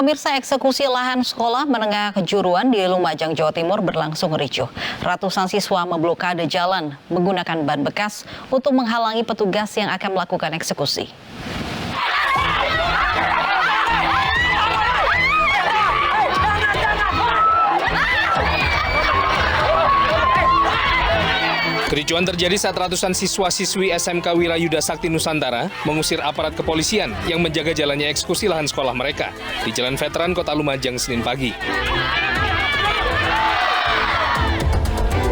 Pemirsa, eksekusi lahan sekolah menengah kejuruan di Lumajang, Jawa Timur berlangsung ricuh. Ratusan siswa memblokade jalan menggunakan ban bekas untuk menghalangi petugas yang akan melakukan eksekusi. Kericuan terjadi saat ratusan siswa-siswi SMK Wirayuda Sakti Nusantara mengusir aparat kepolisian yang menjaga jalannya eksekusi lahan sekolah mereka di Jalan Veteran Kota Lumajang Senin pagi.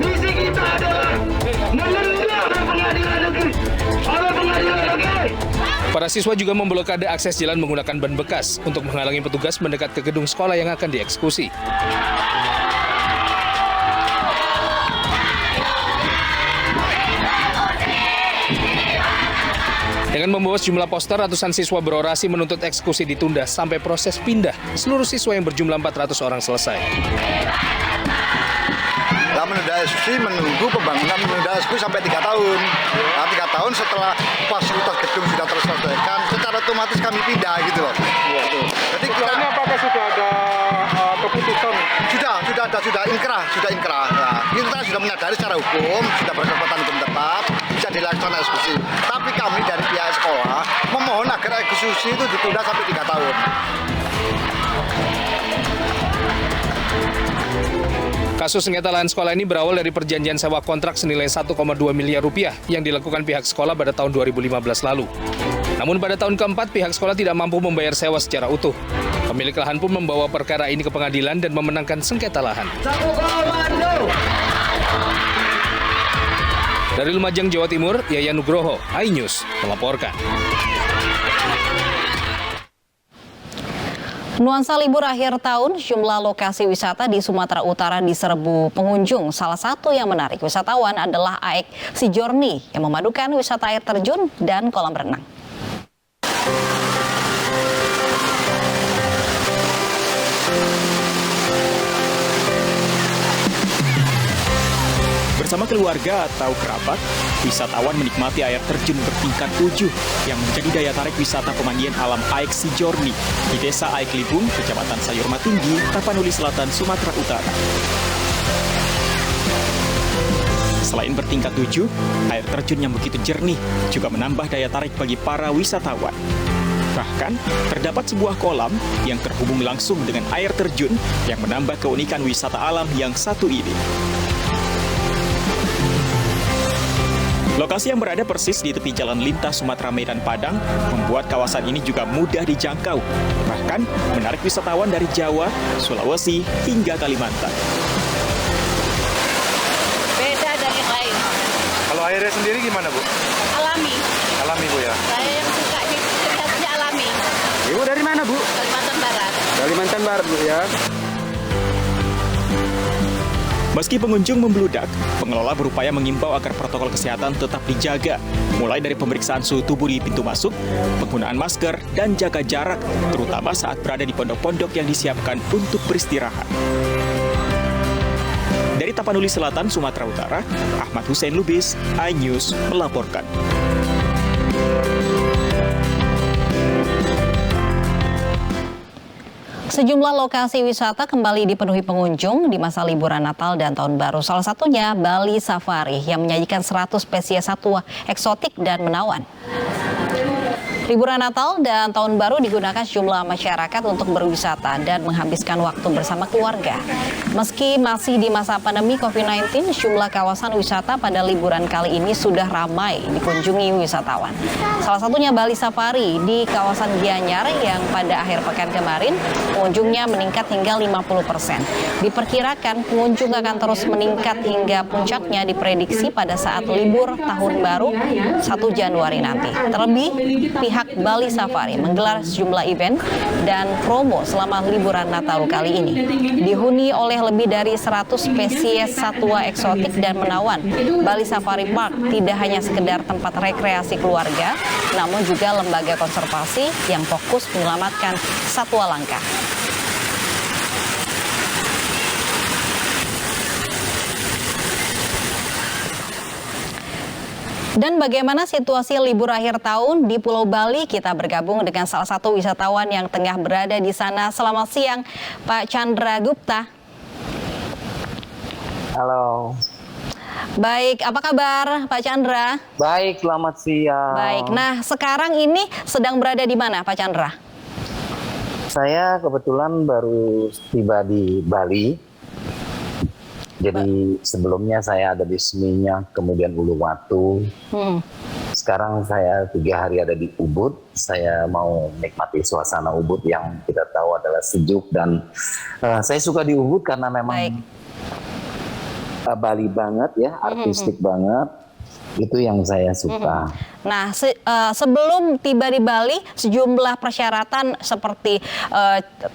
Misi kita adalah menegakkan pengadilan negeri. Para siswa juga memblokade akses jalan menggunakan ban bekas untuk menghalangi petugas mendekat ke gedung sekolah yang akan dieksekusi. Dengan membawa sejumlah poster, ratusan siswa berorasi menuntut eksekusi ditunda sampai proses pindah seluruh siswa yang berjumlah 400 orang selesai. Nah, menunda eksekusi menunggu pembangunan menunda eksekusi sampai 3 tahun. Nah, 3 tahun setelah fasilitas gedung sudah terselesaikan, secara otomatis kami pindah gitu loh. Jadi ini apakah sudah ada keputusan? Sudah inkrah. Nah, kita sudah menyadari secara hukum, sudah berkekuatan hukum tetap, bisa dilaksanakan eksekusi. Tapi kami dari pihak sekolah memohon agar eksekusi itu ditunda sampai 3 tahun. Kasus sengketa lahan sekolah ini berawal dari perjanjian sewa kontrak senilai 1,2 miliar rupiah yang dilakukan pihak sekolah pada tahun 2015 lalu. Namun pada tahun keempat pihak sekolah tidak mampu membayar sewa secara utuh. Pemilik lahan pun membawa perkara ini ke pengadilan dan memenangkan sengketa lahan. Dari Lumajang, Jawa Timur, Yayan Nugroho, iNews melaporkan. Nuansa libur akhir tahun, jumlah lokasi wisata di Sumatera Utara diserbu pengunjung. Salah satu yang menarik wisatawan adalah AEK Sijorni yang memadukan wisata air terjun dan kolam renang. Bersama keluarga atau kerabat, wisatawan menikmati air terjun bertingkat 7 yang menjadi daya tarik wisata pemandian alam AEK Sijorni di Desa AEK Libung, Kecamatan Sayurma Tinggi, Tapanuli Selatan, Sumatera Utara. Selain bertingkat 7, air terjun yang begitu jernih juga menambah daya tarik bagi para wisatawan. Bahkan, terdapat sebuah kolam yang terhubung langsung dengan air terjun yang menambah keunikan wisata alam yang satu ini. Lokasi yang berada persis di tepi jalan lintas Sumatera Medan Padang membuat kawasan ini juga mudah dijangkau. Bahkan menarik wisatawan dari Jawa, Sulawesi, hingga Kalimantan. Beda dari yang lain. Kalau airnya sendiri gimana, Bu? Alami. Alami, Bu, ya? Saya yang suka ceritanya alami. Ibu dari mana, Bu? Kalimantan Barat. Kalimantan Barat, Bu, ya. Meski pengunjung membludak, pengelola berupaya mengimbau agar protokol kesehatan tetap dijaga, mulai dari pemeriksaan suhu tubuh di pintu masuk, penggunaan masker, dan jaga jarak, terutama saat berada di pondok-pondok yang disiapkan untuk beristirahat. Dari Tapanuli Selatan, Sumatera Utara, Ahmad Hussein Lubis, iNews melaporkan. Sejumlah lokasi wisata kembali dipenuhi pengunjung di masa liburan Natal dan Tahun Baru. Salah satunya Bali Safari yang menyajikan 100 spesies satwa eksotik dan menawan. Liburan Natal dan Tahun Baru digunakan sejumlah masyarakat untuk berwisata dan menghabiskan waktu bersama keluarga. Meski masih di masa pandemi COVID-19, sejumlah kawasan wisata pada liburan kali ini sudah ramai dikunjungi wisatawan. Salah satunya Bali Safari di kawasan Gianyar yang pada akhir pekan kemarin pengunjungnya meningkat hingga 50%. Diperkirakan pengunjung akan terus meningkat hingga puncaknya diprediksi pada saat libur Tahun Baru 1 Januari nanti. Terlebih, pihak Bali Safari menggelar sejumlah event dan promo selama liburan Natal kali ini. Dihuni oleh lebih dari 100 spesies satwa eksotik dan menawan, Bali Safari Park tidak hanya sekedar tempat rekreasi keluarga, namun juga lembaga konservasi yang fokus menyelamatkan satwa langka. Dan bagaimana situasi libur akhir tahun di Pulau Bali? Kita bergabung dengan salah satu wisatawan yang tengah berada di sana. Selamat siang, Pak Chandra Gupta. Halo. Baik, apa kabar Pak Chandra? Baik, selamat siang. Baik, nah sekarang ini sedang berada di mana Pak Chandra? Saya kebetulan baru tiba di Bali. Jadi sebelumnya saya ada di Seminyak, kemudian Uluwatu. Sekarang saya 3 hari ada di Ubud. Saya mau menikmati suasana Ubud yang kita tahu adalah sejuk. Dan saya suka di Ubud karena memang Bali banget ya, artistik banget. Itu yang saya suka. Nah, sebelum tiba di Bali, sejumlah persyaratan seperti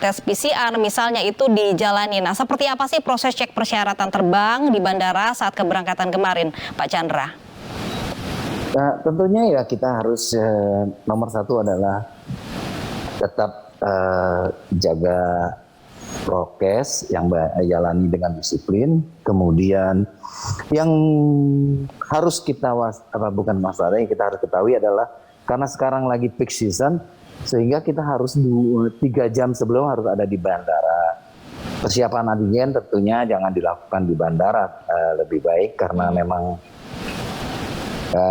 tes PCR misalnya itu dijalani. Nah, seperti apa sih proses cek persyaratan terbang di bandara saat keberangkatan kemarin, Pak Chandra? Nah, tentunya ya kita harus nomor satu adalah tetap jaga prokes yang jalani dengan disiplin. Kemudian yang harus kita bukan masalah yang kita harus ketahui adalah karena sekarang lagi peak season, sehingga kita harus 3 jam sebelum harus ada di bandara. Persiapan antigen tentunya jangan dilakukan di bandara, lebih baik karena memang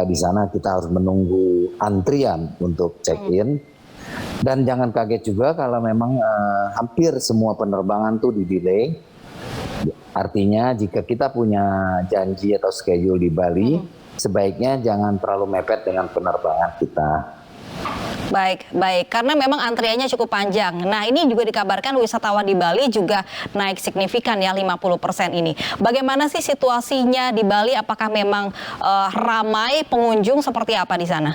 di sana kita harus menunggu antrian untuk check-in. Dan jangan kaget juga kalau memang hampir semua penerbangan tuh di-delay. Artinya jika kita punya janji atau schedule di Bali, sebaiknya jangan terlalu mepet dengan penerbangan kita. Baik, karena memang antriannya cukup panjang. Nah, ini juga dikabarkan wisatawan di Bali juga naik signifikan ya, 50% ini. Bagaimana sih situasinya di Bali? Apakah memang ramai pengunjung, seperti apa di sana?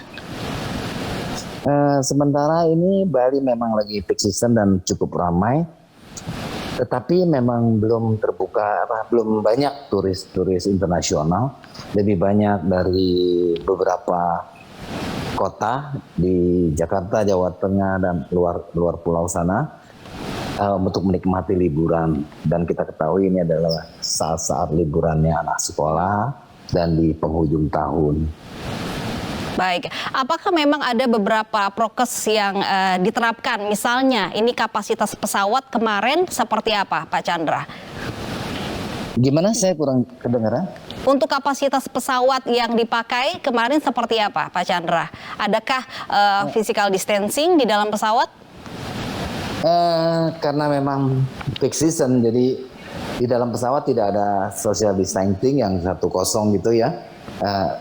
Sementara ini Bali memang lagi peak season dan cukup ramai, tetapi memang belum terbuka, belum banyak turis internasional. Lebih banyak dari beberapa kota di Jakarta, Jawa Tengah dan luar pulau sana untuk menikmati liburan. Dan kita ketahui ini adalah saat-saat liburannya anak sekolah dan di penghujung tahun. Baik, apakah memang ada beberapa prokes yang diterapkan? Misalnya, ini kapasitas pesawat kemarin seperti apa, Pak Chandra? Gimana? Saya kurang kedengaran. Untuk kapasitas pesawat yang dipakai kemarin seperti apa, Pak Chandra? Adakah physical distancing di dalam pesawat? Karena memang peak season, jadi di dalam pesawat tidak ada social distancing yang 1-0 gitu ya.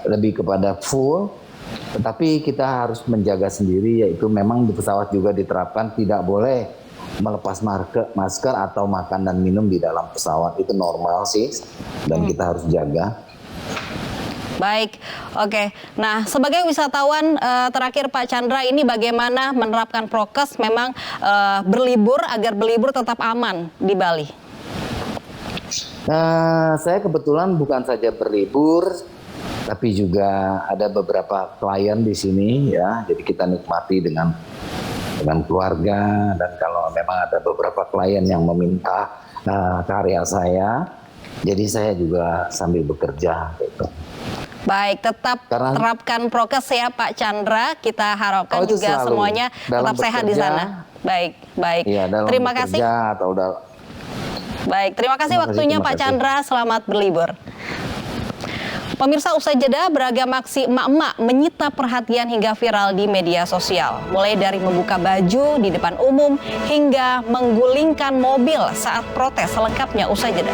Lebih kepada full. Tetapi kita harus menjaga sendiri, yaitu memang di pesawat juga diterapkan tidak boleh melepas masker atau makan dan minum di dalam pesawat. Itu normal sih, dan kita harus jaga. Baik, oke. Nah, sebagai wisatawan terakhir Pak Chandra, ini bagaimana menerapkan prokes memang berlibur agar berlibur tetap aman di Bali? Saya kebetulan bukan saja berlibur, tapi juga ada beberapa klien di sini ya, jadi kita nikmati dengan keluarga. Dan kalau memang ada beberapa klien yang meminta karya saya, jadi saya juga sambil bekerja gitu. Baik, tetap terapkan prokes ya Pak Chandra. Kita harapkan juga semuanya tetap sehat di sana. Baik. Ya, terima kasih. Baik, terima kasih waktunya Pak Chandra. Selamat berlibur. Pemirsa, usai jeda, beragam aksi emak-emak menyita perhatian hingga viral di media sosial. Mulai dari membuka baju di depan umum hingga menggulingkan mobil saat protes. Selengkapnya usai jeda.